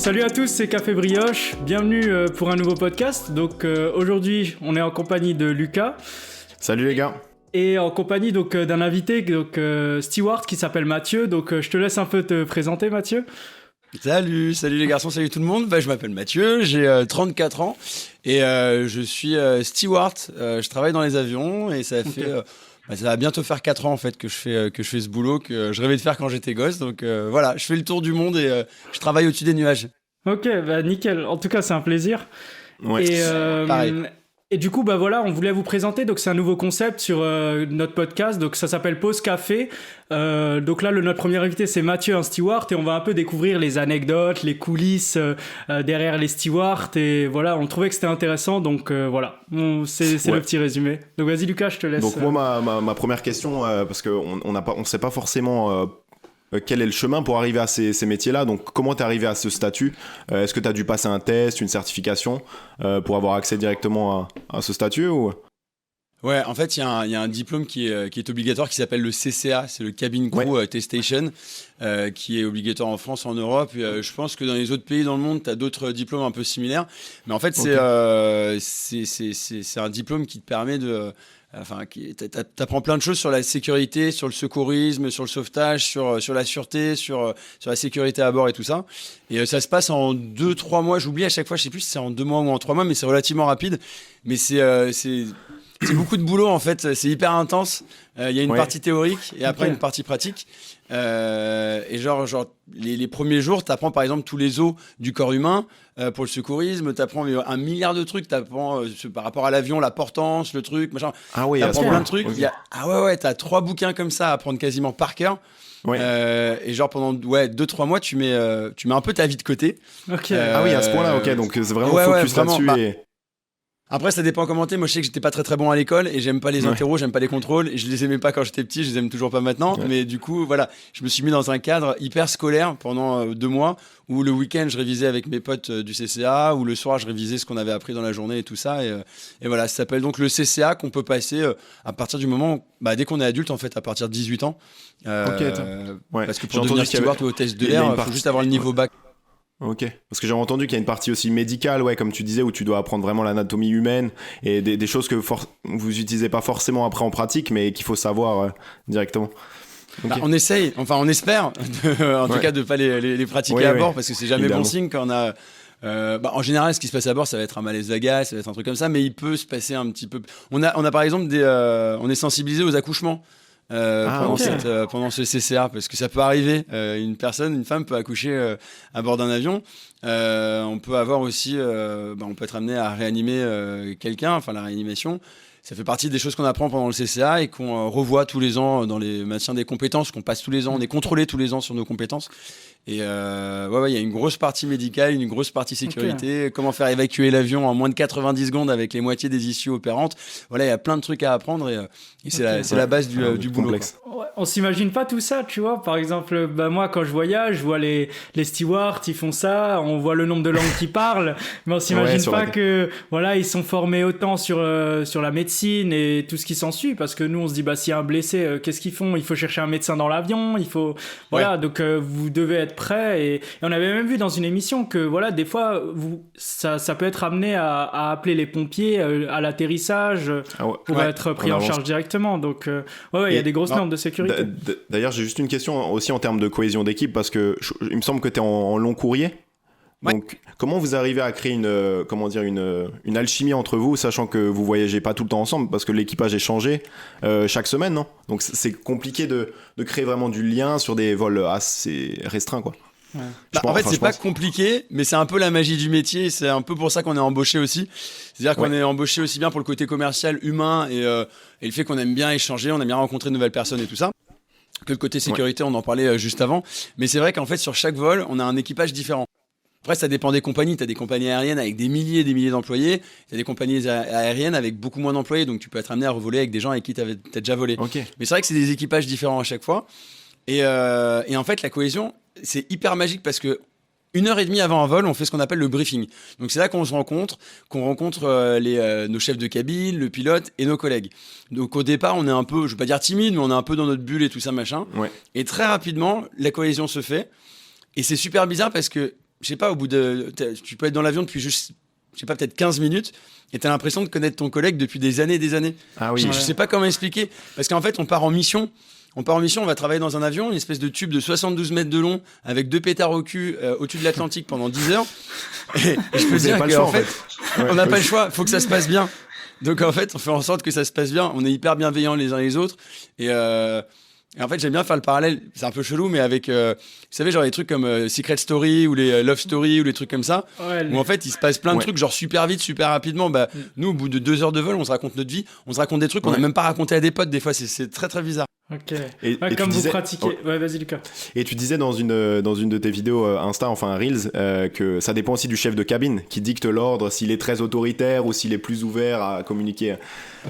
Salut à tous, c'est Café Brioche. Bienvenue pour un nouveau podcast. Donc aujourd'hui, on est en compagnie de Lucas. Salut les gars. Et en compagnie d'un invité, Stewart, qui s'appelle Mathieu. Donc je te laisse un peu te présenter, Mathieu. Salut les garçons, salut tout le monde. Je m'appelle Mathieu, j'ai 34 ans et je suis steward. Je travaille dans les avions et ça va bientôt faire 4 ans en fait que je fais ce boulot que je rêvais de faire quand j'étais gosse. Donc voilà, je fais le tour du monde et je travaille au-dessus des nuages. Ok, nickel. En tout cas, c'est un plaisir. Ouais. Et, pareil. Et du coup, on voulait vous présenter. Donc, c'est un nouveau concept sur notre podcast. Donc, ça s'appelle Pause Café. Donc là, notre premier invité, c'est Mathieu, un steward. Et on va un peu découvrir les anecdotes, les coulisses derrière les stewards. Et voilà, on trouvait que c'était intéressant. Donc, voilà, c'est le petit résumé. Donc, vas-y, Lucas, je te laisse. Donc, moi, ma première question, parce qu'on ne sait pas forcément... quel est le chemin pour arriver à ces métiers-là? Donc, comment tu es arrivé à ce statut? Est-ce que tu as dû passer un test, une certification pour avoir accès directement à ce statut ou... Ouais, en fait, il y a un diplôme qui est obligatoire qui s'appelle le CCA, c'est le Cabin Crew Attestation, qui est obligatoire en France, en Europe. Je pense que dans les autres pays dans le monde, tu as d'autres diplômes un peu similaires. Mais en fait, c'est un diplôme qui te permet de... t'apprends plein de choses sur la sécurité, sur le secourisme, sur le sauvetage, sur la sûreté, sur la sécurité à bord et tout ça. Et ça se passe en 2-3 mois. J'oublie à chaque fois, je sais plus si c'est en 2 mois ou en 3 mois, mais c'est relativement rapide. Mais c'est beaucoup de boulot en fait, c'est hyper intense. Il y a une partie théorique et après une partie pratique. Et genre les premiers jours, t'apprends par exemple tous les os du corps humain pour le secourisme. T'apprends un milliard de trucs. T'apprends par rapport à l'avion, la portance, le truc, machin. Ah oui, t'apprends plein de trucs. Okay. T'as 3 bouquins comme ça à apprendre quasiment par cœur. Ouais. Et genre pendant 2-3 mois, tu mets un peu ta vie de côté. Okay. Ah oui, à ce point-là, ok. Donc c'est vraiment focus là-dessus. Après, ça dépend comment t'es. Moi, je sais que j'étais pas très très bon à l'école et j'aime pas les interros, j'aime pas les contrôles et je les aimais pas quand j'étais petit, je les aime toujours pas maintenant. Ouais. Mais du coup, voilà, je me suis mis dans un cadre hyper scolaire pendant 2 mois où le week-end, je révisais avec mes potes du CCA, où le soir, je révisais ce qu'on avait appris dans la journée et tout ça. Et voilà, ça s'appelle donc le CCA qu'on peut passer à partir du moment, dès qu'on est adulte, en fait, à partir de 18 ans. Parce que pour devenir steward ou hôtesse de l'air, il faut juste avoir le niveau bac. Ok, parce que j'ai entendu qu'il y a une partie aussi médicale, comme tu disais, où tu dois apprendre vraiment l'anatomie humaine et des choses que vous utilisez pas forcément après en pratique, mais qu'il faut savoir directement. Okay. On essaye, on espère, en tout cas de pas les pratiquer à bord, parce que c'est jamais bon signe quand on a... en général, ce qui se passe à bord, ça va être un malaise vagal, ça va être un truc comme ça, mais il peut se passer un petit peu... On a par exemple, on est sensibilisé aux accouchements. Pendant ce CCA, parce que ça peut arriver, une femme peut accoucher à bord d'un avion. On peut avoir aussi, on peut être amené à réanimer quelqu'un, la réanimation. Ça fait partie des choses qu'on apprend pendant le CCA et qu'on revoit tous les ans dans les maintien des compétences, qu'on passe tous les ans, on est contrôlé tous les ans sur nos compétences. Et il y a une grosse partie médicale, une grosse partie sécurité, comment faire évacuer l'avion en moins de 90 secondes avec les moitiés des issues opérantes. Voilà, il y a plein de trucs à apprendre et c'est la base du boulot. Ouais, on s'imagine pas tout ça, tu vois. Par exemple, moi, quand je voyage, je vois les stewards, ils font ça, on voit le nombre de langues qu'ils parlent, mais on s'imagine pas que, ils sont formés autant sur la médecine et tout ce qui s'ensuit, parce que nous, on se dit, s'il y a un blessé, qu'est-ce qu'ils font? Il faut chercher un médecin dans l'avion, donc vous devez être prêt. Et on avait même vu dans une émission que, des fois, ça peut être amené à appeler les pompiers à l'atterrissage pour être pris en charge directement. Donc, il y a des grosses normes de sécurité. D'ailleurs, j'ai juste une question aussi en termes de cohésion d'équipe, parce que il me semble que tu es en long courrier. Donc, comment vous arrivez à créer une alchimie entre vous, sachant que vous voyagez pas tout le temps ensemble, parce que l'équipage est changé chaque semaine, non? Donc, c'est compliqué de créer vraiment du lien sur des vols assez restreints, quoi. Ouais. C'est pas compliqué, mais c'est un peu la magie du métier. C'est un peu pour ça qu'on est embauché aussi. C'est-à-dire qu'on est embauché aussi bien pour le côté commercial, humain et le fait qu'on aime bien échanger, on aime bien rencontrer de nouvelles personnes et tout ça. Que le côté sécurité, on en parlait juste avant. Mais c'est vrai qu'en fait, sur chaque vol, on a un équipage différent. Après, ça dépend des compagnies. Tu as des compagnies aériennes avec des milliers et des milliers d'employés. Tu as des compagnies aériennes avec beaucoup moins d'employés. Donc, tu peux être amené à revoler avec des gens avec qui tu as déjà volé. Okay. Mais c'est vrai que c'est des équipages différents à chaque fois. Et en fait, la cohésion, c'est hyper magique parce que 1h30 avant un vol, on fait ce qu'on appelle le briefing. Donc c'est là qu'on se rencontre, nos chefs de cabine, le pilote et nos collègues. Donc au départ, on est un peu, je vais pas dire timide, mais on est un peu dans notre bulle et tout ça machin. Ouais. Et très rapidement, la cohésion se fait. Et c'est super bizarre parce que je sais pas, au bout tu peux être dans l'avion depuis juste, je sais pas, peut-être 15 minutes, et t'as l'impression de connaître ton collègue depuis des années et des années. Ah oui. Je sais pas comment expliquer, parce qu'en fait, on part en mission, on va travailler dans un avion, une espèce de tube de 72 mètres de long, avec 2 pétards au cul, au-dessus de l'Atlantique pendant 10 heures. Et je peux dire qu'en fait, on n'a pas le choix, faut que ça se passe bien. Donc en fait, on fait en sorte que ça se passe bien, on est hyper bienveillants les uns les autres, et en fait, j'aime bien faire le parallèle, c'est un peu chelou, mais avec, vous savez, genre les trucs comme Secret Story ou les Love Story ou les trucs comme ça, où en fait, il se passe plein de trucs, genre super vite, super rapidement. Nous, au bout de 2 heures de vol, on se raconte notre vie, on se raconte des trucs qu'on n'a même pas raconté à des potes, des fois, c'est très très bizarre. Ok. Et comme vous pratiquez. Ouais, vas-y, Lucas. Et tu disais dans une de tes vidéos Insta, enfin Reels, que ça dépend aussi du chef de cabine qui dicte l'ordre, s'il est très autoritaire ou s'il est plus ouvert à communiquer.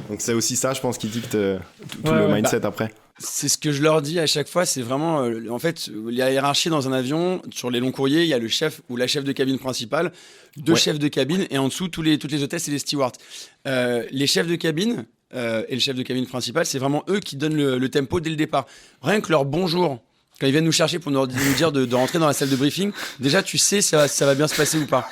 Donc c'est aussi ça, je pense, qui dicte tout le mindset après. C'est ce que je leur dis à chaque fois, c'est vraiment, en fait, la hiérarchie dans un avion, sur les longs courriers, il y a le chef ou la chef de cabine principale, 2 chefs de cabine, et en dessous, toutes les hôtesses et les stewards. Les chefs de cabine et le chef de cabine principal, c'est vraiment eux qui donnent le tempo dès le départ. Rien que leur bonjour, quand ils viennent nous chercher pour nous dire de rentrer dans la salle de briefing, déjà tu sais ça va bien se passer ou pas.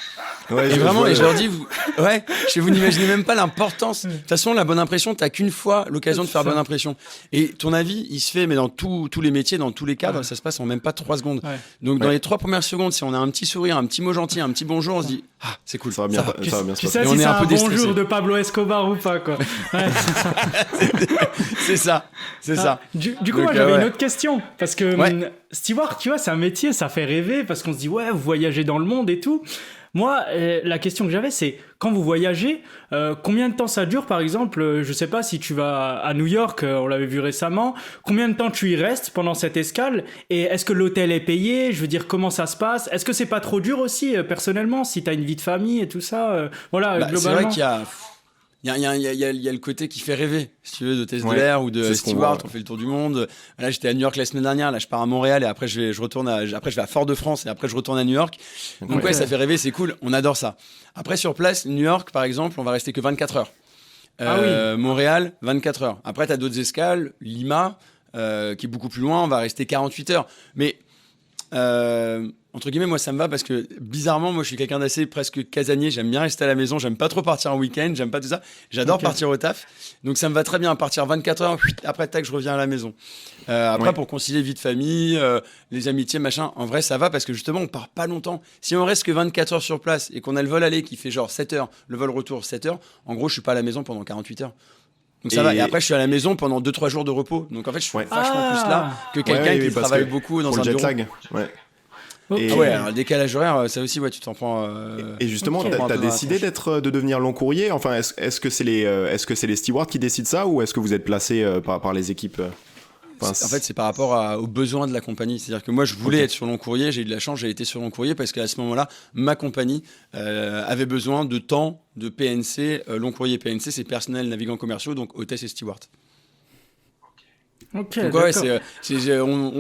Ouais, et vraiment, je leur dis, vous n'imaginez même pas l'importance. De toute façon, la bonne impression, t'as qu'une fois l'occasion de faire bonne impression. Et ton avis, il se fait, mais dans tous les métiers, dans tous les cadres, ça se passe en même pas 3 secondes. Ouais. Donc, dans les 3 premières secondes, si on a un petit sourire, un petit mot gentil, un petit bonjour, on se dit, c'est cool. Ça va bien se passer. Tu sais si c'est un bonjour de Pablo Escobar ou pas, quoi. Ouais, c'est ça. Du coup, moi, j'avais une autre question. Parce que steward, tu vois, c'est un métier, ça fait rêver, parce qu'on se dit, vous voyagez dans le monde et tout. Moi, la question que j'avais, c'est quand vous voyagez, combien de temps ça dure, par exemple, je sais pas si tu vas à New York, on l'avait vu récemment, combien de temps tu y restes pendant cette escale, et est-ce que l'hôtel est payé, je veux dire, comment ça se passe, est-ce que c'est pas trop dur aussi, personnellement, si t'as une vie de famille et tout ça, globalement. C'est vrai qu'il y a... Il y a le côté qui fait rêver, si tu veux, d'hôtesse de l'air ou de steward. On fait le tour du monde. Là, j'étais à New York la semaine dernière. Là, je pars à Montréal et après, je vais à Fort-de-France et après, je retourne à New York. Donc, ça fait rêver, c'est cool. On adore ça. Après, sur place, New York, par exemple, on va rester que 24 heures. Montréal, 24 heures. Après, t'as d'autres escales. Lima, qui est beaucoup plus loin, on va rester 48 heures. Mais, entre guillemets, moi ça me va parce que bizarrement, moi je suis quelqu'un d'assez presque casanier. J'aime bien rester à la maison, j'aime pas trop partir en week-end, j'aime pas tout ça. J'adore partir au taf, donc ça me va très bien partir 24 heures. Après tac, je reviens à la maison. Après pour concilier vie de famille, les amitiés, machin, en vrai ça va parce que justement on part pas longtemps. Si on reste que 24 heures sur place et qu'on a le vol aller qui fait genre 7 heures, le vol retour 7 heures, en gros je suis pas à la maison pendant 48 heures. Donc ça va. Et après, je suis à la maison pendant 2-3 jours de repos. Donc en fait, je suis vachement plus là que quelqu'un qui travaille beaucoup dans un bureau. Jet lag. Alors le décalage horaire, ça aussi, tu t'en prends. Et justement, t'as décidé de devenir long courrier. Enfin, est-ce que c'est les stewards qui décident ça ou est-ce que vous êtes placé par les équipes? En fait, c'est par rapport aux besoins de la compagnie. C'est-à-dire que moi, je voulais être sur long courrier. J'ai eu de la chance, j'ai été sur long courrier parce qu'à ce moment-là, ma compagnie avait besoin de temps de PNC. Long courrier PNC, c'est personnel navigants commerciaux, donc hôtesse et steward. Ok. Donc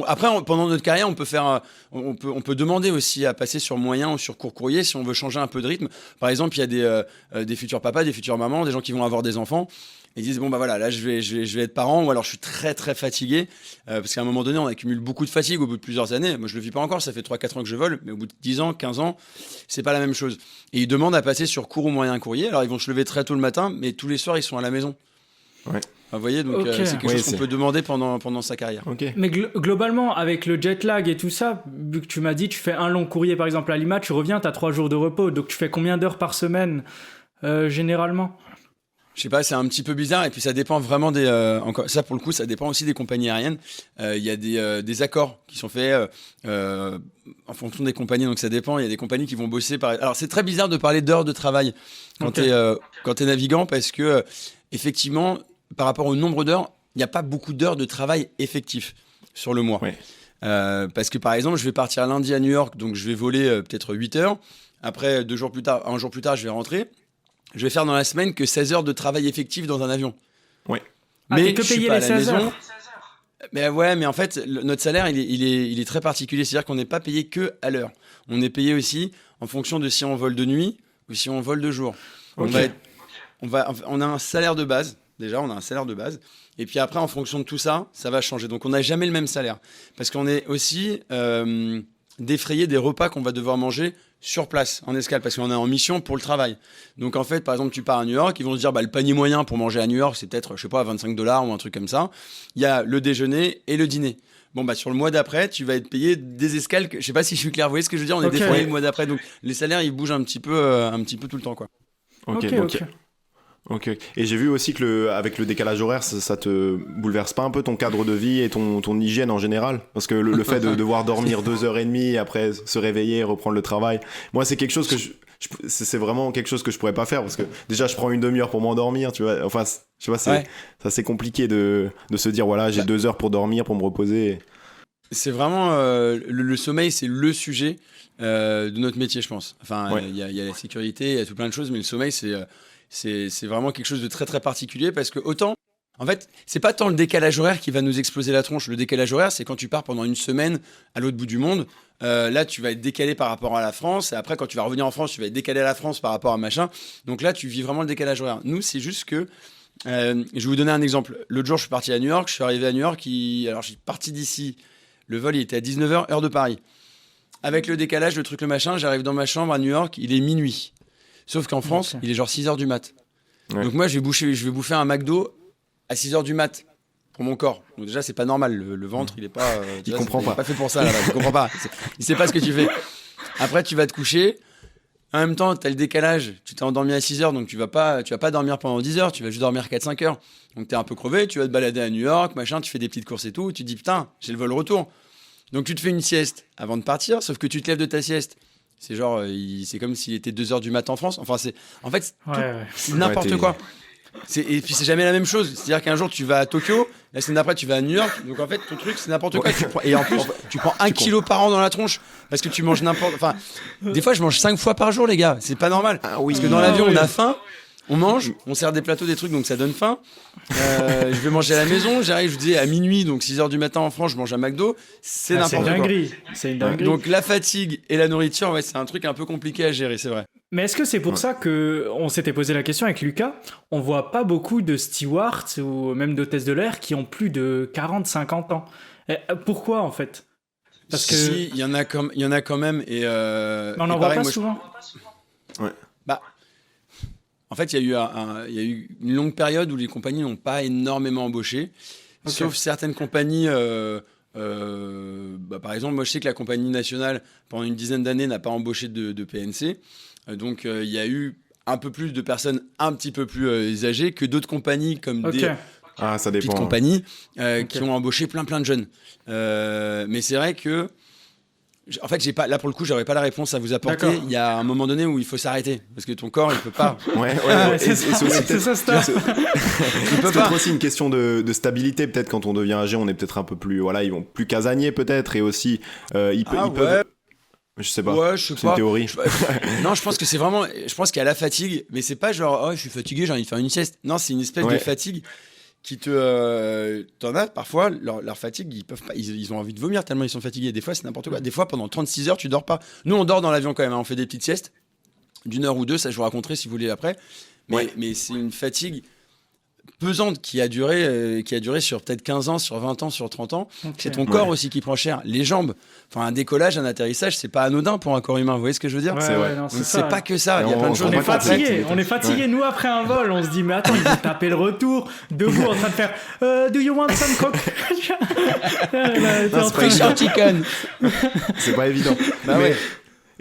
après, pendant notre carrière, on peut demander aussi à passer sur moyen ou sur court courrier si on veut changer un peu de rythme. Par exemple, il y a des futurs papas, des futures mamans, des gens qui vont avoir des enfants. Ils disent là je vais être parent, ou alors je suis très très fatigué parce qu'à un moment donné on accumule beaucoup de fatigue au bout de plusieurs années. Moi je le vis pas encore, ça fait 3-4 ans que je vole, mais au bout de 10 ans, 15 ans, c'est pas la même chose. Et ils demandent à passer sur court ou moyen courrier. Alors ils vont se lever très tôt le matin, mais tous les soirs ils sont à la maison. Vous voyez, donc c'est quelque chose qu'on peut demander pendant sa carrière. Mais globalement, avec le jet lag et tout ça, vu que tu m'as dit, tu fais un long courrier par exemple à Lima, tu reviens, tu as 3 jours de repos, donc tu fais combien d'heures par semaine généralement? Je sais pas, c'est un petit peu bizarre et puis ça dépend vraiment ça pour le coup, ça dépend aussi des compagnies aériennes. Il y a des accords qui sont faits en fonction des compagnies, donc ça dépend. Il y a des compagnies qui vont bosser Alors c'est très bizarre de parler d'heures de travail quand t'es navigant parce que effectivement, par rapport au nombre d'heures, il n'y a pas beaucoup d'heures de travail effectif sur le mois. Parce que par exemple, je vais partir lundi à New York, donc je vais voler peut-être 8 heures. Après, un jour plus tard, je vais rentrer. Je vais faire dans la semaine que 16 heures de travail effectif dans un avion. Mais que je suis payer pas les à la 16 maison. heures. Mais en fait, notre salaire, il est très particulier. C'est-à-dire qu'on n'est pas payé que à l'heure. On est payé aussi en fonction de si on vole de nuit ou si on vole de jour. On a un salaire de base. Déjà, on a un salaire de base. Et puis après, en fonction de tout ça, ça va changer. Donc, on n'a jamais le même salaire. Parce qu'on est aussi défrayer des repas qu'on va devoir manger sur place, en escale, parce qu'on est en mission pour le travail. Donc en fait, par exemple, tu pars à New York, ils vont se dire, le panier moyen pour manger à New York, c'est peut-être, je sais pas, $25 ou un truc comme ça. Il y a le déjeuner et le dîner. Bon, sur le mois d'après, tu vas être payé des escales. Je sais pas si je suis clair, vous voyez ce que je veux dire? On est défrayé le mois d'après, donc les salaires, ils bougent un petit peu tout le temps, quoi. Ok. Et j'ai vu aussi que avec le décalage horaire, ça te bouleverse pas un peu ton cadre de vie et ton hygiène en général? Parce que le fait de devoir dormir 2h30 et après se réveiller et reprendre le travail, moi c'est quelque chose que c'est vraiment quelque chose que je pourrais pas faire, parce que déjà je prends une demi-heure pour m'endormir, tu vois. Enfin, tu vois, c'est assez compliqué de se dire voilà, j'ai 2 heures pour dormir, pour me reposer. C'est vraiment le sommeil, c'est le sujet de notre métier, je pense. Enfin, il y a la sécurité, il y a tout plein de choses, mais le sommeil, c'est vraiment quelque chose de très très particulier, parce que autant, en fait, c'est pas tant le décalage horaire qui va nous exploser la tronche. Le décalage horaire, c'est quand tu pars pendant une semaine à l'autre bout du monde. Là, tu vas être décalé par rapport à la France. Et après, quand tu vas revenir en France, tu vas être décalé à la France par rapport à machin. Donc là, tu vis vraiment le décalage horaire. Nous, c'est juste que... je vais vous donner un exemple. L'autre jour, je suis parti à New York. Je suis arrivé à New York. Alors, je suis parti d'ici. Le vol, il était à 19h, heure de Paris. Avec le décalage, le truc, le machin, j'arrive dans ma chambre à New York. Il est minuit. Sauf qu'en France, il est genre 6h du mat. Ouais. Donc moi, je vais bouffer un McDo à 6h du mat pour mon corps. Donc déjà, c'est pas normal. Le ventre, il est pas... il comprend pas. Il est pas fait pour ça, là-bas. Il comprend pas. Il sait pas ce que tu fais. Après, tu vas te coucher. En même temps, tu as le décalage. Tu t'es endormi à 6h, donc tu vas pas dormir pendant 10 heures. Tu vas juste dormir 4-5 heures. Donc tu es un peu crevé. Tu vas te balader à New York, machin. Tu fais des petites courses et tout. Tu te dis, putain, j'ai le vol retour. Donc tu te fais une sieste avant de partir, sauf que tu te lèves de ta sieste. C'est genre, c'est comme s'il était 2h du matin en France. Enfin, c'est n'importe quoi. Et puis c'est jamais la même chose. C'est-à-dire qu'un jour tu vas à Tokyo, la semaine d'après tu vas à New York. Donc en fait ton truc c'est n'importe quoi. Et en plus tu prends 1 kilo par an dans la tronche parce que tu manges n'importe. Enfin, des fois je mange 5 fois par jour, les gars. C'est pas normal. Parce que dans l'avion on a faim. On mange, on sert des plateaux, des trucs, donc ça donne faim. Je vais manger à la maison, j'arrive, je vous dis, à minuit, donc 6h du matin en France, je mange à McDo. C'est n'importe quoi. C'est une dinguerie. Donc la fatigue et la nourriture, c'est un truc un peu compliqué à gérer, c'est vrai. Mais est-ce que c'est pour ça qu'on s'était posé la question avec Lucas? On voit pas beaucoup de stewards ou même d'hôtesses de l'air qui ont plus de 40-50 ans. Et pourquoi en fait? Parce que si, il y en a quand même. Et on n'en voit pas souvent. Ouais. En fait, il y a eu une longue période où les compagnies n'ont pas énormément embauché, sauf certaines compagnies. Par exemple, moi, je sais que la compagnie nationale, pendant une dizaine d'années, n'a pas embauché de PNC. Donc, il y a eu un peu plus de personnes un petit peu plus âgées que d'autres compagnies, comme des petites compagnies qui ont embauché plein de jeunes. Mais c'est vrai que... En fait, là pour le coup, j'aurais pas la réponse à vous apporter. D'accord. Il y a un moment donné où il faut s'arrêter parce que ton corps, il peut pas. C'est ça. C'est peut-être aussi une question de stabilité. Peut-être quand on devient âgé, on est peut-être un peu plus, ils vont plus casaniers peut-être, et aussi ils peuvent. Je sais pas. Ouais, je sais pas. C'est une théorie. Non, je pense que c'est vraiment. Je pense qu'il y a la fatigue, mais c'est pas genre je suis fatigué, j'ai envie de faire une sieste. Non, c'est une espèce de fatigue. Qui t'en as parfois leur fatigue, ils peuvent pas, ils ont envie de vomir tellement ils sont fatigués. Des fois c'est n'importe quoi. Des fois pendant 36 heures tu dors pas. Nous on dort dans l'avion quand même, on fait des petites siestes d'1 heure ou 2, ça je vous raconterai si vous voulez après. Mais c'est une fatigue pesante qui a duré sur peut-être 15 ans, sur 20 ans, sur 30 ans. C'est ton corps aussi qui prend cher. Les jambes, enfin un décollage, un atterrissage, c'est pas anodin pour un corps humain. Vous voyez ce que je veux dire? C'est pas que ça. Il y a plein de choses. On est fatigué. Nous après un vol, on se dit mais attends, il faut taper le retour. Debout en train de faire Do you want some coke? Fish chicken. C'est pas évident.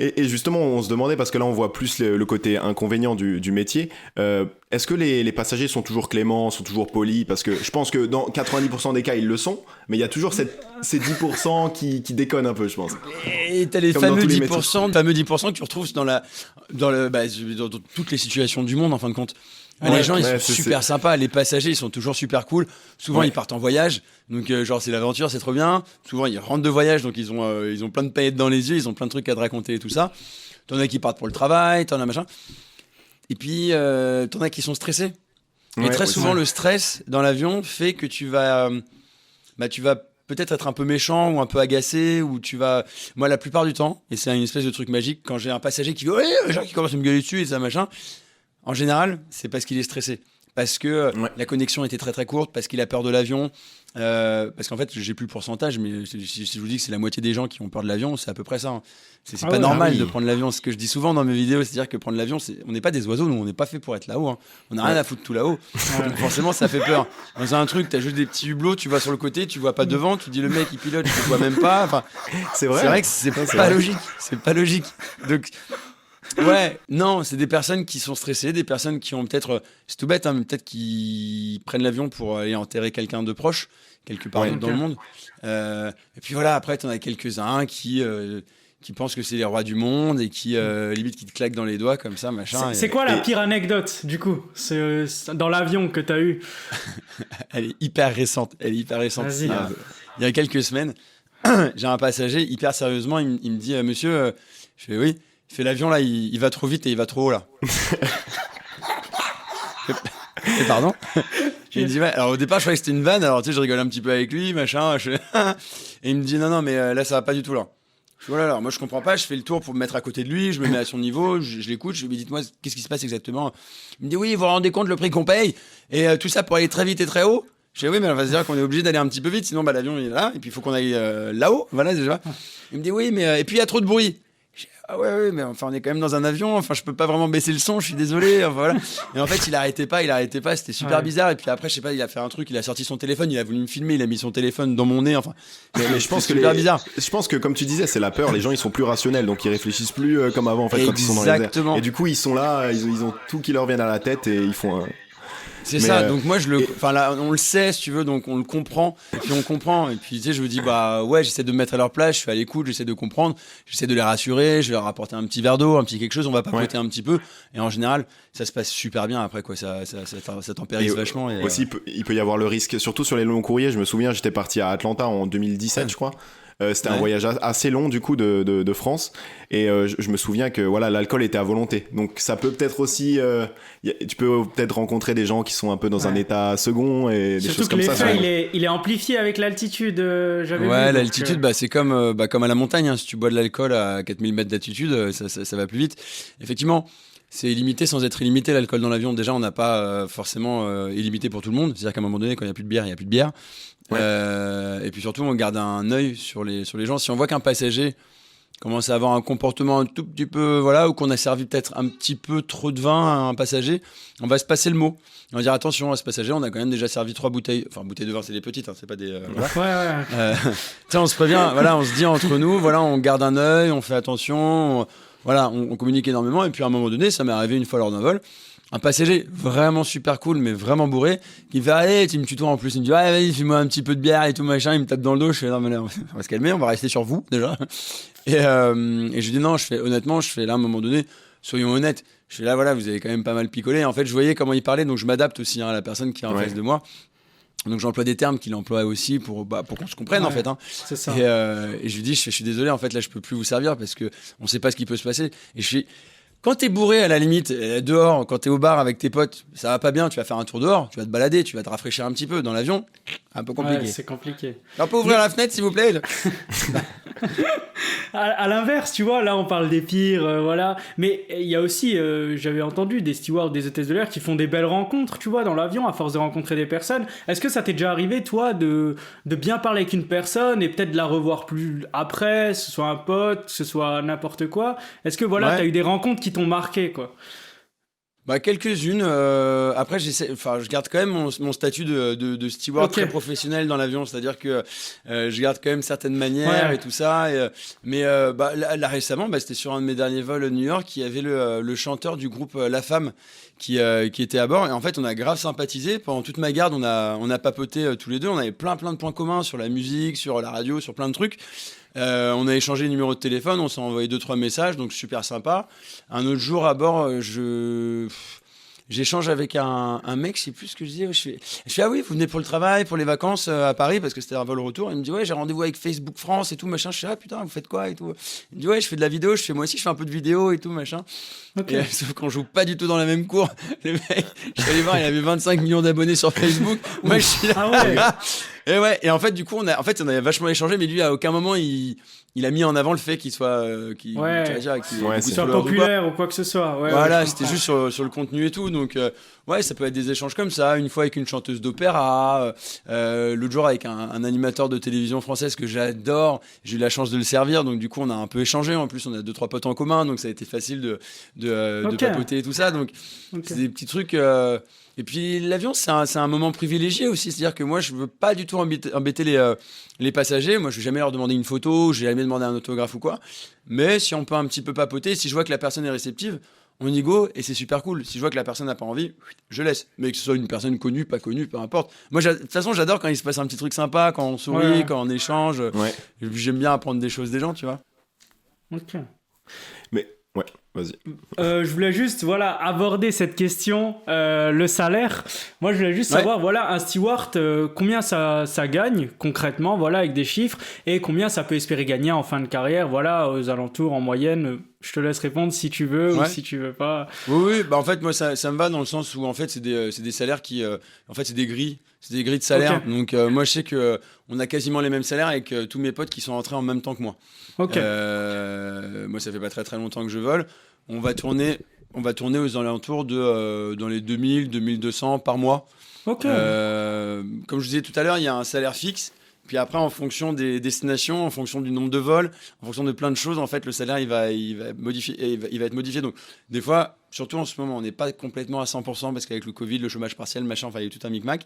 Et justement, on se demandait, parce que là, on voit plus le côté inconvénient du métier. Est-ce que les passagers sont toujours cléments, sont toujours polis? Parce que je pense que dans 90% des cas, ils le sont, mais il y a toujours ces 10% qui déconnent un peu, je pense. Et t'as les fameux 10% que tu retrouves dans toutes les situations du monde, en fin de compte. Les gens, ils sont super sympas. Les passagers, ils sont toujours super cool. Souvent, ils partent en voyage. Donc, c'est l'aventure, c'est trop bien. Souvent, ils rentrent de voyage. Donc, ils ont plein de paillettes dans les yeux. Ils ont plein de trucs à te raconter et tout ça. T'en as qui partent pour le travail. T'en as machin. Et puis, t'en as qui sont stressés. Et très souvent, le stress dans l'avion fait que tu vas peut-être être un peu méchant ou un peu agacé, ou moi, la plupart du temps, et c'est une espèce de truc magique, quand j'ai un passager qui qui commence à me gueuler dessus et ça, machin, en général, c'est parce qu'il est stressé. Parce que la connexion était très très courte, parce qu'il a peur de l'avion, Parce qu'en fait, j'ai plus le pourcentage, mais si je vous dis que c'est la moitié des gens qui ont peur de l'avion, c'est à peu près ça. Hein. C'est pas normal de prendre l'avion. Ce que je dis souvent dans mes vidéos, c'est-à-dire que prendre l'avion, on n'est pas des oiseaux, nous, on n'est pas fait pour être là-haut. Hein. On n'a rien à foutre tout là-haut. Donc forcément, ça fait peur. Dans un truc, t'as juste des petits hublots, tu vois sur le côté, tu vois pas devant, tu dis le mec il pilote, je te vois même pas. Enfin, c'est vrai que c'est pas logique. C'est pas logique. Donc. Ouais, non, c'est des personnes qui sont stressées, des personnes qui ont peut-être, c'est tout bête, hein, mais peut-être qui prennent l'avion pour aller enterrer quelqu'un de proche, quelque part dans le monde. Et puis voilà, après, t'en as quelques-uns qui pensent que c'est les rois du monde et qui, limite, qui te claquent dans les doigts comme ça, machin. C'est quoi la pire anecdote, du coup, dans l'avion que t'as eu? Elle est hyper récente. Il y a quelques semaines, j'ai un passager, hyper sérieusement, il me dit, monsieur, je fais oui. Il fait l'avion là, il va trop vite et il va trop haut là. Et pardon. Il me dit ouais. Alors au départ je croyais que c'était une vanne, alors tu sais je rigole un petit peu avec lui, machin. Et il me dit non mais là ça va pas du tout là. Je fais voilà, alors moi je comprends pas, je fais le tour pour me mettre à côté de lui, je me mets à son niveau, je l'écoute, je lui dis dites-moi qu'est-ce qui se passe exactement. Il me dit oui vous vous rendez compte le prix qu'on paye et tout ça pour aller très vite et très haut. Je dis oui mais on va se dire qu'on est obligé d'aller un petit peu vite sinon bah l'avion il est là et puis il faut qu'on aille là-haut, voilà déjà. Il me dit oui mais et puis il y a trop de bruit. Ah ouais, mais enfin, on est quand même dans un avion. Enfin, je peux pas vraiment baisser le son, je suis désolé. Enfin, voilà. Et en fait, il arrêtait pas. C'était super bizarre. Et puis après, je sais pas, il a fait un truc, il a sorti son téléphone, il a voulu me filmer, il a mis son téléphone dans mon nez. Enfin, mais je pense que super bizarre. Je pense que, comme tu disais, c'est la peur. Les gens, ils sont plus rationnels, donc ils réfléchissent plus comme avant, en fait, quand ils sont dans les airs. Et du coup, ils sont là, ils ont tout qui leur vient à la tête et ils font. C'est ça, donc moi là, on le sait si tu veux, donc on le comprend, puis on comprend, et puis tu sais, je me dis bah ouais, j'essaie de me mettre à leur place, je suis à l'écoute, j'essaie de comprendre, j'essaie de les rassurer, je vais leur apporter un petit verre d'eau, un petit quelque chose, on va papoter un petit peu, et en général, ça se passe super bien après quoi, ça tempérise vachement. Et aussi, il peut y avoir le risque, surtout sur les longs courriers, je me souviens, j'étais parti à Atlanta en 2017, je crois. C'était un voyage assez long du coup de France et je me souviens que voilà l'alcool était à volonté donc ça peut peut-être aussi tu peux peut-être rencontrer des gens qui sont un peu dans un état second et des choses comme ça. Surtout que l'effet il est amplifié avec l'altitude. J'avais vu, l'altitude c'est comme à la montagne hein, si tu bois de l'alcool à 4000 mètres d'altitude ça va plus vite. Effectivement c'est illimité sans être illimité l'alcool dans l'avion. Déjà on n'a pas forcément illimité pour tout le monde, c'est-à-dire qu'à un moment donné quand il n'y a plus de bière il n'y a plus de bière. Et puis surtout on garde un œil sur les gens. Si on voit qu'un passager commence à avoir un comportement un tout petit peu ou qu'on a servi peut-être un petit peu trop de vin à un passager, on va se passer le mot. On va dire attention à ce passager, on a quand même déjà servi 3 bouteilles, enfin bouteilles de vin c'est les petites, hein, c'est pas des on se prévient, on se dit entre nous, on garde un œil, on fait attention, on communique énormément. Et puis à un moment donné, ça m'est arrivé une fois lors d'un vol. Un passager vraiment super cool, mais vraiment bourré, qui me fait allez, tu me tutoies en plus. Il me dit ouais, vas-y, fais-moi un petit peu de bière et tout machin. Il me tape dans le dos. Je fais non, mais là, on va se calmer, on va rester sur vous déjà. Et je lui dis non, honnêtement, là à un moment donné, soyons honnêtes. Je fais là, vous avez quand même pas mal picolé. En fait, je voyais comment il parlait, donc je m'adapte aussi à la personne qui est en face de moi. Donc j'emploie des termes qu'il emploie aussi pour qu'on se comprenne en fait. Hein. C'est ça. Et je lui dis je suis désolé, en fait là je peux plus vous servir parce que on sait pas ce qui peut se passer. Et je suis quand t'es bourré à la limite, dehors, quand t'es au bar avec tes potes, ça va pas bien, tu vas faire un tour dehors, tu vas te balader, tu vas te rafraîchir un petit peu. Dans l'avion, un peu compliqué. Ouais, c'est compliqué. On peut ouvrir la fenêtre s'il vous plaît. À l'inverse, tu vois, là on parle des pires, mais il y a aussi, j'avais entendu des stewards, des hôtesses de l'air qui font des belles rencontres, tu vois, dans l'avion, à force de rencontrer des personnes. Est-ce que ça t'est déjà arrivé, toi, de bien parler avec une personne et peut-être de la revoir plus après, que ce soit un pote, que ce soit n'importe quoi? Est-ce que t'as eu des rencontres qui t'ont marqué, quoi? Quelques-unes. Après, je garde quand même mon statut de steward très professionnel dans l'avion, c'est-à-dire que je garde quand même certaines manières et tout ça. Mais là récemment, c'était sur un de mes derniers vols à New York, il y avait le chanteur du groupe La Femme qui était à bord. Et en fait, on a grave sympathisé pendant toute ma garde. On a papoté tous les deux. On avait plein de points communs sur la musique, sur la radio, sur plein de trucs. On a échangé les numéros de téléphone, on s'est envoyé 2-3 messages, donc super sympa. Un autre jour à bord, j'échange avec un mec, je sais plus ce que je disais. Je fais ah oui, vous venez pour le travail, pour les vacances à Paris, parce que c'était un vol retour. Il me dit ouais, j'ai rendez-vous avec Facebook France et tout machin. Je fais ah putain, vous faites quoi et tout. Il me dit ouais, je fais de la vidéo. Je fais moi aussi, je fais un peu de vidéo et tout machin. Et, sauf qu'on joue pas du tout dans la même cour. Le mec, je suis allé voir, il avait 25 millions d'abonnés sur Facebook. Moi je suis là. Et en fait, du coup, on a vachement échangé, mais lui, à aucun moment, il a mis en avant le fait qu'il soit, qu'il soit populaire ou quoi que ce soit. Voilà, c'était juste sur le contenu et tout. Donc, ça peut être des échanges comme ça. Une fois avec une chanteuse d'opéra, l'autre jour avec un animateur de télévision française que j'adore. J'ai eu la chance de le servir, donc du coup, on a un peu échangé. En plus, on a 2-3 potes en commun, donc ça a été facile de papoter et tout ça. Donc, c'est des petits trucs. Et puis l'avion, c'est un moment privilégié aussi. C'est-à-dire que moi, je veux pas du tout embêter les passagers. Moi, je vais jamais leur demander une photo, je vais jamais demander un autographe ou quoi. Mais si on peut un petit peu papoter, si je vois que la personne est réceptive, on y go et c'est super cool. Si je vois que la personne n'a pas envie, je laisse. Mais que ce soit une personne connue, pas connue, peu importe. Moi, de toute façon, j'adore quand il se passe un petit truc sympa, quand on sourit, quand on échange. Ouais. J'aime bien apprendre des choses des gens, tu vois. Ok. Mais ouais. Vas-y. Je voulais juste aborder cette question, le salaire. Moi, je voulais juste savoir, un steward, combien ça gagne concrètement, avec des chiffres, et combien ça peut espérer gagner en fin de carrière, aux alentours, en moyenne. Je te laisse répondre si tu veux ou si tu veux pas. Oui, en fait, moi, ça me va dans le sens où, en fait, c'est des salaires qui... en fait, c'est des grilles. C'est des grilles de salaire. Okay. Donc, moi, je sais qu'on a quasiment les mêmes salaires avec tous mes potes qui sont rentrés en même temps que moi. Okay. Moi, ça fait pas très très longtemps que je vole. On va tourner aux alentours de dans les 2000, 2200 par mois. Okay. Comme je disais tout à l'heure, il y a un salaire fixe. Puis après, en fonction des destinations, en fonction du nombre de vols, en fonction de plein de choses, en fait, le salaire, il va être modifié. Donc, des fois, surtout en ce moment, on n'est pas complètement à 100% parce qu'avec le Covid, le chômage partiel, machin, il y a tout un micmac.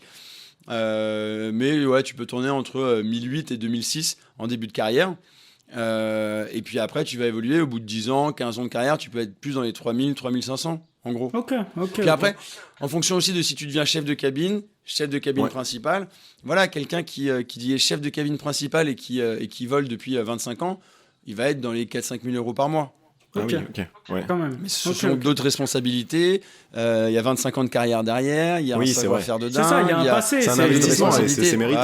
Mais ouais, tu peux tourner entre 1008 et 2006 en début de carrière. Et puis après, tu vas évoluer au bout de 10 ans, 15 ans de carrière, tu peux être plus dans les 3000, 3500 en gros. Ok. Puis après, en fonction aussi de si tu deviens chef de cabine principale, quelqu'un qui est chef de cabine principale et qui vole depuis 25 ans, il va être dans les 4-5 000 euros par mois. Ok. Ouais. Quand même. Mais ce sont d'autres responsabilités. Il y a 25 ans à derrière, il y a un savoir-faire de dingue. C'est ça, il y a un passé. C'est un investissement et c'est mérité.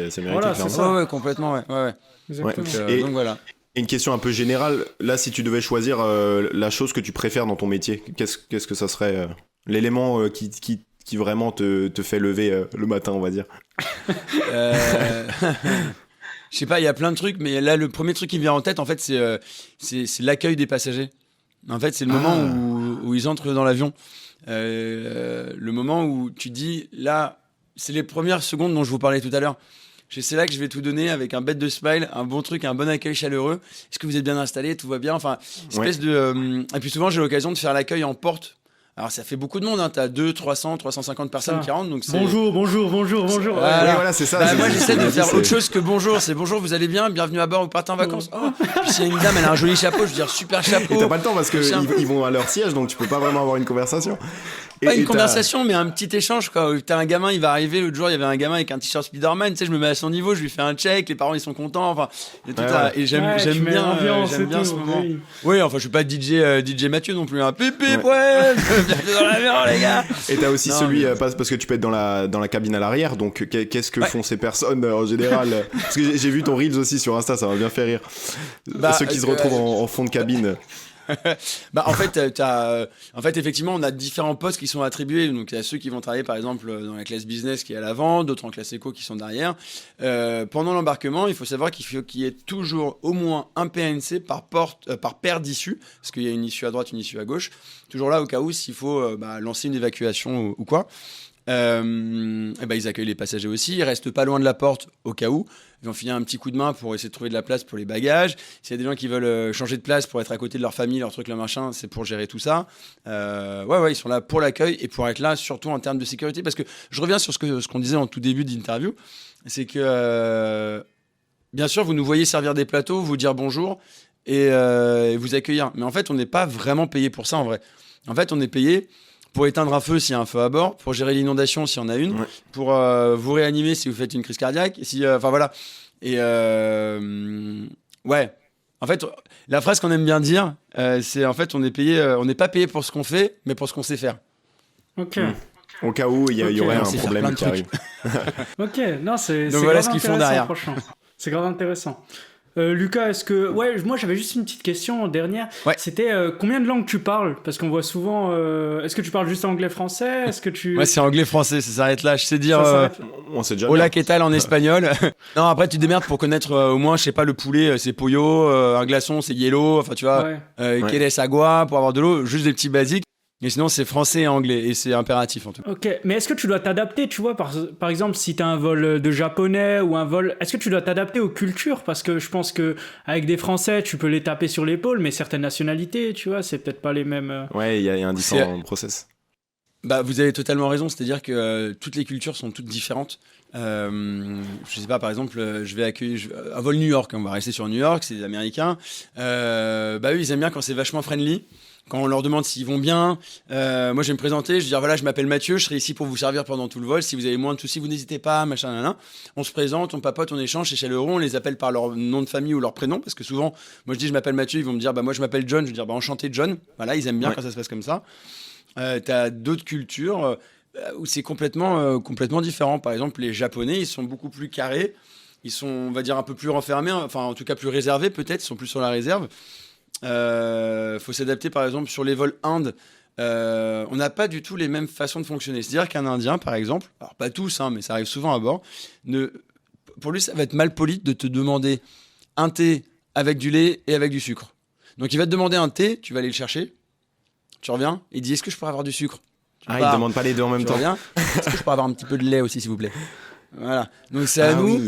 C'est mérité, c'est ça. Ouais, complètement. Ouais. Donc voilà. Une question un peu générale. Là, si tu devais choisir la chose que tu préfères dans ton métier, qu'est-ce que ça serait l'élément qui vraiment te fait lever le matin, on va dire. Je sais pas, il y a plein de trucs, mais là, le premier truc qui me vient en tête, en fait, c'est l'accueil des passagers. En fait, c'est le moment où ils entrent dans l'avion. Le moment où tu dis, là, c'est les premières secondes dont je vous parlais tout à l'heure. C'est là que je vais tout donner avec un bête de smile, un bon truc, un bon accueil chaleureux. Est-ce que vous êtes bien installé? Tout va bien? Enfin, espèce de... Et puis souvent, j'ai l'occasion de faire l'accueil en porte. Alors, ça fait beaucoup de monde, hein. T'as 200, 300, 350 personnes qui rentrent. Donc c'est... Bonjour. Voilà, c'est ça. Moi, j'essaie de faire autre chose que bonjour. C'est bonjour, vous allez bien? Bienvenue à bord, vous partez en vacances. Puis s'il y a une dame, elle a un joli chapeau, je veux dire, super chapeau. Et t'as pas le temps parce qu'ils vont à leur siège, donc tu peux pas vraiment avoir une conversation. Pas une conversation, mais un petit échange, quoi. T'as un gamin, il va arriver. L'autre jour, il y avait un gamin avec un t-shirt Spider-Man. Tu sais, je me mets à son niveau, je lui fais un check. Les parents, ils sont contents. Enfin, et j'aime bien ce moment. Oui, enfin, je suis pas DJ Mathieu non plus. Pip, ouais. Bienvenue dans l'avion, les gars. Et t'as aussi parce que tu peux être dans la cabine à l'arrière. Donc, qu'est-ce que font ces personnes en général? Parce que j'ai vu ton Reels aussi sur Insta, ça m'a bien fait rire. Ceux qui se retrouvent en fond de cabine. En fait, effectivement, on a différents postes qui sont attribués. Donc, il y a ceux qui vont travailler, par exemple, dans la classe business qui est à l'avant, d'autres en classe éco qui sont derrière. Pendant l'embarquement, il faut savoir qu'il y ait toujours au moins un PNC par paire d'issues, parce qu'il y a une issue à droite, une issue à gauche. Toujours là, au cas où, s'il faut lancer une évacuation ou quoi. Ils accueillent les passagers aussi. Ils restent pas loin de la porte au cas où. Ils vont filer un petit coup de main pour essayer de trouver de la place pour les bagages. S'il y a des gens qui veulent changer de place pour être à côté de leur famille, leur truc, leur machin, c'est pour gérer tout ça. Ils sont là pour l'accueil et pour être là surtout en termes de sécurité. Parce que je reviens sur ce qu'on disait en tout début d'interview, c'est que bien sûr vous nous voyez servir des plateaux, vous dire bonjour et vous accueillir. Mais en fait on n'est pas vraiment payé pour ça en vrai. En fait on est payé pour éteindre un feu s'il y a un feu à bord, pour gérer l'inondation s'il y en a une, pour vous réanimer si vous faites une crise cardiaque. Voilà. Et en fait, la phrase qu'on aime bien dire, c'est en fait on n'est pas payé pour ce qu'on fait, mais pour ce qu'on sait faire. Ok. Au cas où il y aurait un problème qui arrive. Ok, non, c'est donc voilà ce qu'ils font derrière. Franchement. C'est grave intéressant. Lucas, est-ce que... Ouais, moi j'avais juste une petite question dernière. Ouais. C'était combien de langues tu parles? Parce qu'on voit souvent... Est-ce que tu parles juste anglais-français? Est-ce que tu... Ouais, c'est anglais-français, ça s'arrête là. Je sais dire on sait déjà hola, bien. que tal en espagnol. Non, après tu te démerdes pour connaître au moins, je sais pas, le poulet, c'est pollo, un glaçon, c'est yellow, enfin tu vois, quel agua pour avoir de l'eau, juste des petits basiques. Et sinon, c'est français et anglais, et c'est impératif en tout cas. Ok, mais est-ce que tu dois t'adapter, tu vois, par exemple, si t'as un vol de japonais ou un vol... Est-ce que tu dois t'adapter aux cultures? Parce que je pense qu'avec des Français, tu peux les taper sur l'épaule, mais certaines nationalités, tu vois, c'est peut-être pas les mêmes... Ouais, il y a un différent process. Bah, vous avez totalement raison, c'est-à-dire que toutes les cultures sont toutes différentes. Je sais pas, par exemple, je vais accueillir un vol New York, on va rester sur New York, c'est des Américains. Bah eux, ils aiment bien quand c'est vachement friendly. Quand on leur demande s'ils vont bien, moi je vais me présenter, je vais dire voilà, je m'appelle Mathieu, je serai ici pour vous servir pendant tout le vol. Si vous avez moins de soucis, vous n'hésitez pas, machin, nan. On se présente, on papote, on échange, c'est chaleureux, on les appelle par leur nom de famille ou leur prénom, parce que souvent, moi je dis je m'appelle Mathieu, ils vont me dire bah moi je m'appelle John, je vais dire bah enchanté John. Voilà, ils aiment bien quand ça se passe comme ça. T'as d'autres cultures où c'est complètement différent. Par exemple, les Japonais, ils sont beaucoup plus carrés, ils sont, on va dire, un peu plus renfermés, enfin en tout cas plus réservés peut-être, ils sont plus sur la réserve. Faut s'adapter par exemple sur les vols Inde. On n'a pas du tout les mêmes façons de fonctionner. C'est-à-dire qu'un Indien, par exemple, alors pas tous, hein, mais ça arrive souvent à bord, pour lui, ça va être mal poli de te demander un thé avec du lait et avec du sucre. Donc il va te demander un thé, tu vas aller le chercher, tu reviens, il dit est-ce que je pourrais avoir du sucre? Il ne demande pas les deux en même temps. Reviens, est-ce que je pourrais avoir un petit peu de lait aussi, s'il vous plaît? Voilà. Donc c'est à nous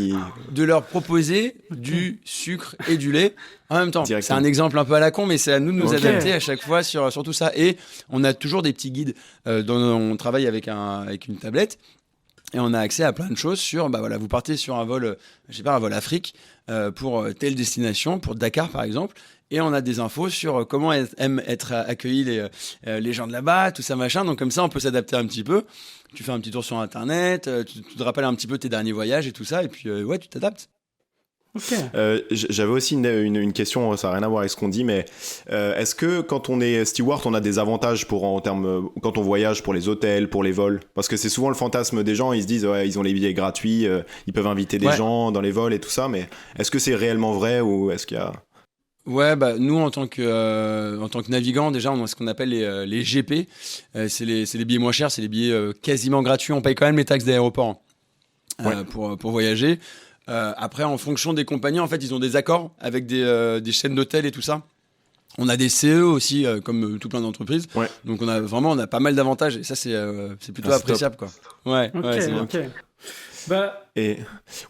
de leur proposer du sucre et du lait en même temps. C'est un exemple un peu à la con, mais c'est à nous de nous adapter à chaque fois sur tout ça. Et on a toujours des petits guides dont on travaille avec une tablette. Et on a accès à plein de choses sur, bah voilà, vous partez sur un vol, je sais pas, un vol Afrique pour telle destination, pour Dakar par exemple. Et on a des infos sur comment aiment être accueillis les gens de là-bas, tout ça machin. Donc comme ça, on peut s'adapter un petit peu. Tu fais un petit tour sur Internet, tu te rappelles un petit peu tes derniers voyages et tout ça. Et puis, ouais, tu t'adaptes. Okay. J'avais aussi une question, ça n'a rien à voir avec ce qu'on dit, mais est-ce que quand on est steward, on a des avantages en termes, quand on voyage, pour les hôtels, pour les vols? Parce que c'est souvent le fantasme des gens, ils se disent ouais, ils ont les billets gratuits, ils peuvent inviter des gens dans les vols et tout ça, mais est-ce que c'est réellement vrai ou est-ce qu'il y a... Ouais, bah nous en tant que navigants, déjà on a ce qu'on appelle les GP, c'est les billets moins chers, c'est les billets quasiment gratuits, on paye quand même les taxes d'aéroport pour voyager. Après, en fonction des compagnies, en fait, ils ont des accords avec des chaînes d'hôtels et tout ça. On a des CE aussi, comme tout plein d'entreprises. Ouais. Donc on a pas mal d'avantages et ça c'est plutôt appréciable, quoi. Ouais, c'est bien. Bah, et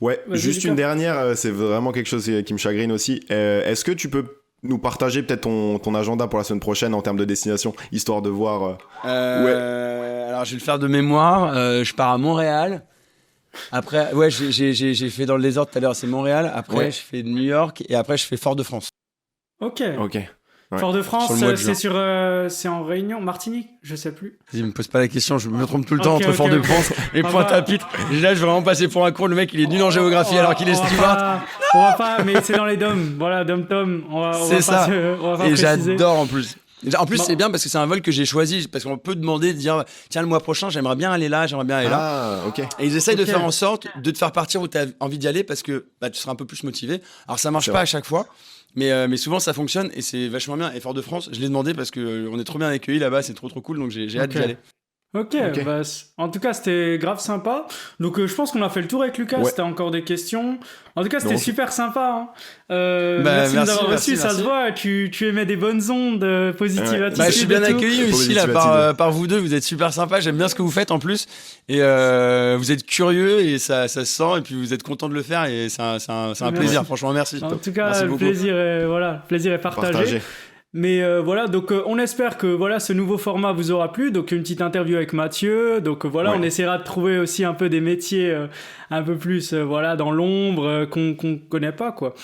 ouais, juste une dernière, c'est vraiment quelque chose qui me chagrine aussi. Est-ce que tu peux nous partager peut-être ton agenda pour la semaine prochaine en termes de destination, histoire de voir Alors je vais le faire de mémoire. Je pars à Montréal. Après, ouais, j'ai fait dans le désordre tout à l'heure, c'est Montréal. Après, je fais New York et après je fais Fort-de-France. Ok. Ouais. Fort-de-France, c'est en Réunion, Martinique, je sais plus. Il me pose pas la question, je me trompe tout le temps entre Fort-de-France et Pointe-à-Pitre. Là, je vais vraiment passer pour un con. Le mec, il est nul en géographie alors qu'il est steward. On va pas, mais c'est dans les DOM. Voilà, Dom-Tom. C'est ça. Et j'adore en plus. En plus, c'est bien parce que c'est un vol que j'ai choisi, parce qu'on peut demander de dire tiens, le mois prochain, j'aimerais bien aller là, j'aimerais bien aller là. Ah, ok. Et ils essayent de faire en sorte de te faire partir où tu as envie d'y aller parce que tu seras un peu plus motivé. Alors, ça marche pas à chaque fois. Mais souvent ça fonctionne et c'est vachement bien. Et Fort-de-France, je l'ai demandé parce qu'on est trop bien accueillis là-bas, c'est trop cool, donc j'ai hâte d'y aller. Ok. Bah, en tout cas c'était grave sympa. Donc je pense qu'on a fait le tour avec Lucas. Ouais. Si t'as encore des questions. En tout cas c'était super sympa. Merci de nous avoir reçus, ça se voit. Tu émets des bonnes ondes positives à je suis bien accueilli ici là, par vous deux. Vous êtes super sympas. J'aime bien ce que vous faites en plus. Et vous êtes curieux et ça se sent. Et puis vous êtes content de le faire et c'est un plaisir. Franchement merci. En tout cas le plaisir est partagé. Mais voilà, donc on espère que ce nouveau format vous aura plu. Donc une petite interview avec Mathieu. Donc on essaiera de trouver aussi un peu des métiers un peu plus dans l'ombre qu'on connaît pas, quoi.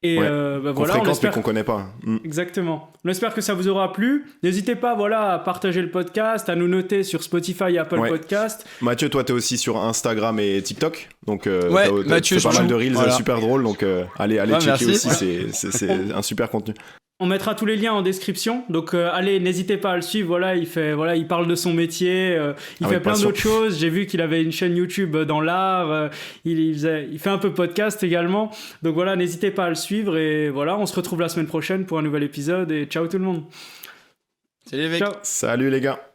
Et qu'on fréquente mais qu'on connaît pas. Exactement. On espère que ça vous aura plu. N'hésitez pas à partager le podcast, à nous noter sur Spotify et Apple Podcast. Mathieu, toi t'es aussi sur Instagram et TikTok. Donc Mathieu, c'est pas mal de reels super drôles. Donc allez checker aussi, c'est un super contenu. On mettra tous les liens en description, donc allez, n'hésitez pas à le suivre. Voilà, il parle de son métier, il fait plein d'autres choses. J'ai vu qu'il avait une chaîne YouTube dans l'art, il fait un peu podcast également. Donc voilà, n'hésitez pas à le suivre et voilà, on se retrouve la semaine prochaine pour un nouvel épisode et ciao tout le monde. Salut les mecs. Ciao. Salut les gars.